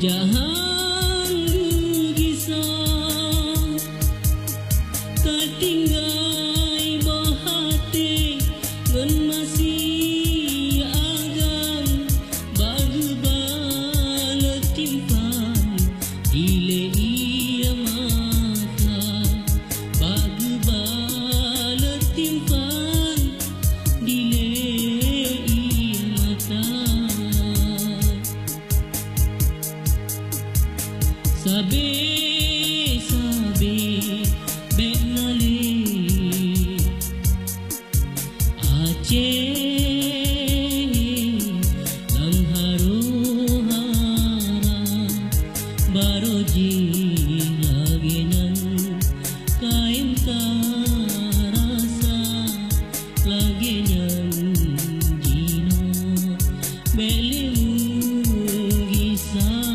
Jahan gisah katinggai bahate ngan masih agam bagi balet timpan ile ia mata bagi balet timpan ile ia mata. Sabi benale Aceh lam haruhara baroji lagenan kain karasa lagenan jino belemu gisah.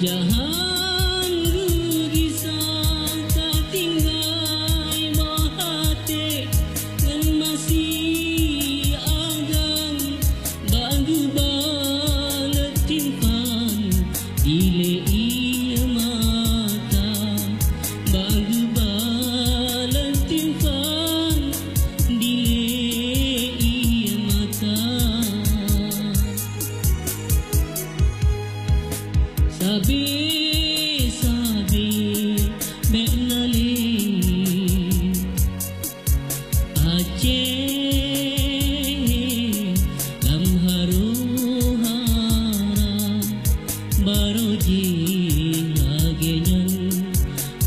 Jahan gisah katinggai bahate ngan masih agam bagi balet timpan ile ia mata bagi balet timpan ile ia mata. Sabi benale Aceh lam haruhara baroji lagenyan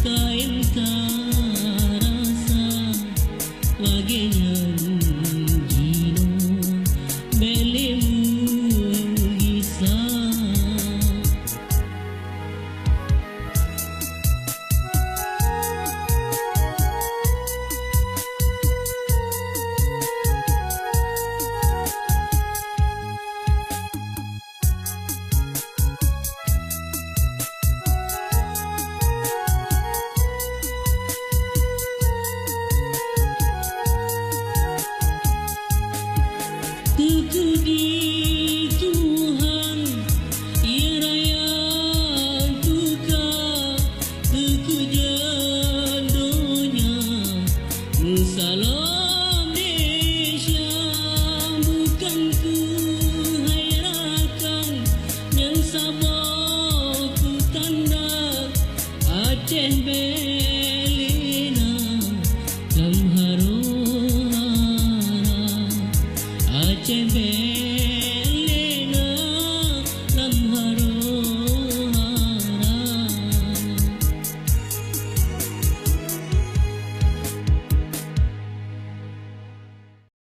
kain karasa lagenyan jino belemu gisah. Di Tuhan ia raya tuka kekejan dunia Salam Malaysia bukan kehayrakan yang sabar ku tanda Aceh belena lam haruhara Aceh